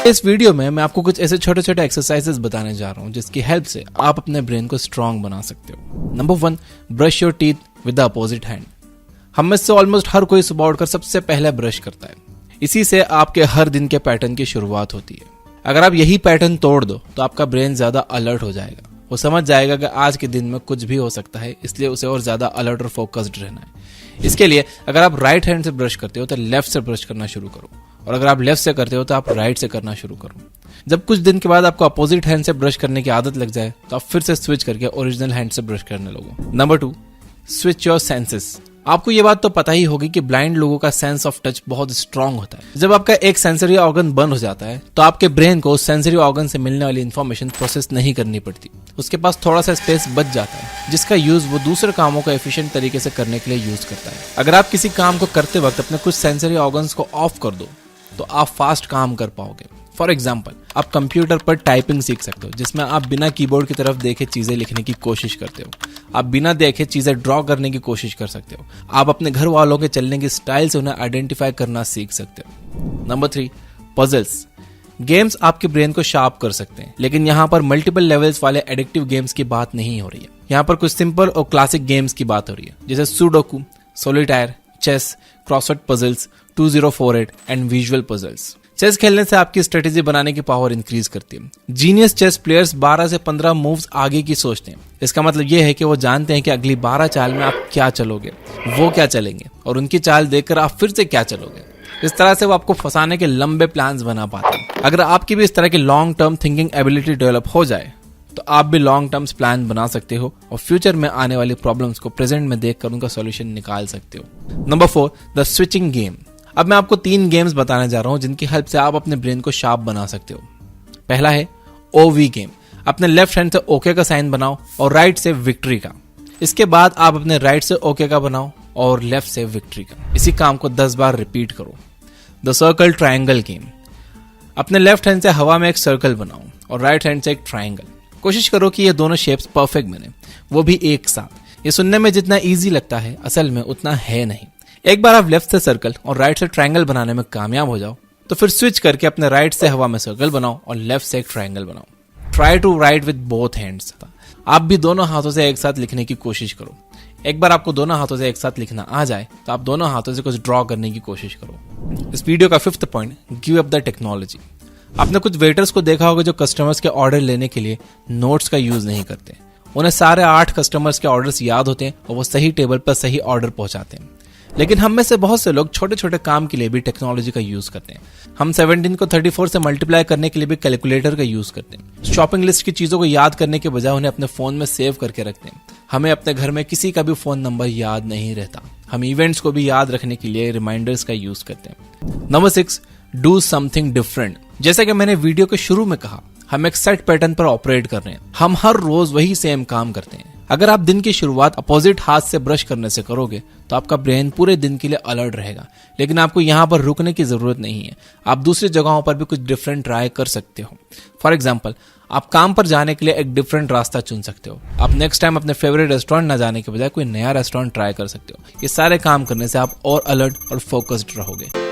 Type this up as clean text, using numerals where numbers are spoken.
इस वीडियो में मैं आपको कुछ ऐसे छोटे छोटे एक्सरसाइजेस बताने जा रहा हूँ जिसकी हेल्प से आप अपने ब्रेन को स्ट्रांग बना सकते हो। Number 1, brush your teeth with the opposite hand. हम में से ऑलमोस्ट हर कोई सुबह उठकर सबसे पहले ब्रश करता है। इसी से आपके हर दिन के पैटर्न की शुरुआत होती है। अगर आप यही पैटर्न तोड़ दो तो आपका ब्रेन ज्यादा अलर्ट हो जाएगा। वो समझ जाएगा कि आज के दिन में कुछ भी हो सकता है, इसलिए उसे और ज्यादा अलर्ट और फोकस्ड रहना है। इसके लिए अगर आप राइट हैंड से ब्रश करते हो तो लेफ्ट से ब्रश करना शुरू करो, और अगर आप लेफ्ट से करते हो तो आप राइट से करना शुरू करो। जब कुछ दिन के बाद आपको अपोजिट हैंड से ब्रश करने की आदत लग जाए तो आप फिर से स्विच करके ओरिजिनल हैंड से ब्रश करने लगो। Number 2, switch your senses. आपको ये बात तो पता ही होगी कि ब्लाइंड लोगों का सेंस ऑफ टच बहुत स्ट्रांग होता है। जब आपका एक सेंसरी ऑर्गन बंद हो जाता है तो आपके ब्रेन को उस सेंसरी ऑर्गन से मिलने वाली इंफॉर्मेशन प्रोसेस नहीं करनी पड़ती। उसके पास थोड़ा सा स्पेस बच जाता है जिसका यूज वो दूसरे कामों को एफिशिएंट तरीके से करने के लिए यूज करता है। अगर आप किसी काम को करते वक्त अपने कुछ सेंसरी ऑर्गन्स को ऑफ कर दो तो आप फास्ट काम कर पाओगे। फॉर एग्जाम्पल, आप कंप्यूटर पर टाइपिंग सीख सकते हो जिसमें आप बिना कीबोर्ड की तरफ देखे चीजें लिखने की कोशिश करते हो। आप बिना देखे चीजें ड्रॉ करने की कोशिश कर सकते हो। आप अपने घर वालों के चलने की स्टाइल से उन्हें आइडेंटिफाई करना सीख सकते हो। Number 3, puzzles. गेम्स आपके ब्रेन को शार्प कर सकते हैं, लेकिन यहाँ पर मल्टीपल लेवल्स वाले एडिक्टिव गेम्स की बात नहीं हो रही है। यहाँ पर कुछ सिंपल और क्लासिक गेम्स की बात हो रही है, जैसे sudoku, solitaire, chess, crossword puzzles, 2048 and visual puzzles. Chess खेलने से आपकी स्ट्रेटेजी बनाने की पावर इंक्रीज करती है। जीनियस चेस प्लेयर्स 12 से 15 मूव्स आगे की सोचते हैं। इसका मतलब यह है कि वो जानते हैं कि अगली 12 चाल में आप क्या चलोगे, वो क्या चलेंगे, और उनकी चाल देखकर आप फिर से क्या चलोगे। इस तरह से वो आपको फंसाने के लंबे प्लान्स बना पाते हैं। अगर आपकी भी इस तरह की long term thinking ability develop हो जाए तो आप भी लॉन्ग टर्म प्लान बना सकते हो और फ्यूचर में आने वाली प्रॉब्लम्स को प्रेजेंट में देखकर उनका सॉल्यूशन निकाल सकते हो। Number 4, the switching game. अब मैं आपको 3 गेम्स बताने जा रहा हूं जिनकी हेल्प से आप अपने ब्रेन को शार्प बना सकते हो। पहला है ओवी गेम। अपने लेफ्ट हैंड से ओके का साइन बनाओ और राइट से विक्ट्री का। इसके बाद आप अपने राइट से ओके का बनाओ और लेफ्ट से विक्ट्री का। इसी काम को 10 बार रिपीट करो। The circle triangle game. अपने लेफ्ट हैंड से हवा में एक सर्कल बनाओ और राइट हैंड से एक ट्रायंगल। कोशिश करो कि ये दोनों शेप्स परफेक्ट बने, वो भी एक साथ। ये सुनने में जितना इजी लगता है असल में उतना है नहीं। एक बार आप लेफ्ट से सर्कल और राइट से ट्रायंगल बनाने में कामयाब हो जाओ तो फिर स्विच करके अपने राइट से हवा में सर्कल बनाओ और लेफ्ट से एक ट्रायंगल बनाओ। Try to write with both hands. आप भी दोनों हाथों से एक साथ लिखने की कोशिश करो। एक बार आपको दोनों हाथों से एक साथ लिखना आ जाए तो आप दोनों हाथों से कुछ ड्रॉ करने की कोशिश करो। इस वीडियो का 5th point, give up the technology. आपने कुछ वेटर्स को देखा होगा जो कस्टमर्स के ऑर्डर लेने के लिए नोट्स का यूज नहीं करते। उन्हें सारे 8 कस्टमर्स के ऑर्डर्स याद होते हैं और वो सही टेबल पर सही ऑर्डर पहुंचाते हैं। लेकिन हम में से बहुत से लोग छोटे छोटे काम के लिए भी टेक्नोलॉजी का यूज करते हैं। हम 17 को 34 से मल्टीप्लाई करने के लिए भी कैलकुलेटर का यूज करते हैं। शॉपिंग लिस्ट की चीजों को याद करने के बजाय उन्हें अपने फोन में सेव करके रखते हैं। हमें अपने घर में किसी का भी फोन नंबर याद नहीं रहता। हम इवेंट्स को भी याद रखने के लिए रिमाइंडर्स का यूज करते हैं। Number 6, do something different. जैसा कि मैंने वीडियो के शुरू में कहा, हम एक सेट पैटर्न पर ऑपरेट कर रहे हैं। हम हर रोज वही सेम काम करते हैं। अगर आप दिन की शुरुआत अपोजिट हाथ से ब्रश करने से करोगे तो आपका ब्रेन पूरे दिन के लिए अलर्ट रहेगा। लेकिन आपको यहाँ पर रुकने की जरूरत नहीं है। आप दूसरी जगहों पर भी कुछ डिफरेंट ट्राई कर सकते हो। फॉर एग्जाम्पल, आप काम पर जाने के लिए एक डिफरेंट रास्ता चुन सकते हो। आप नेक्स्ट टाइम अपने फेवरेट रेस्टोरेंट न जाने के बजाय कोई नया रेस्टोरेंट ट्राई कर सकते हो। ये सारे काम करने से आप और अलर्ट और फोकस्ड रहोगे।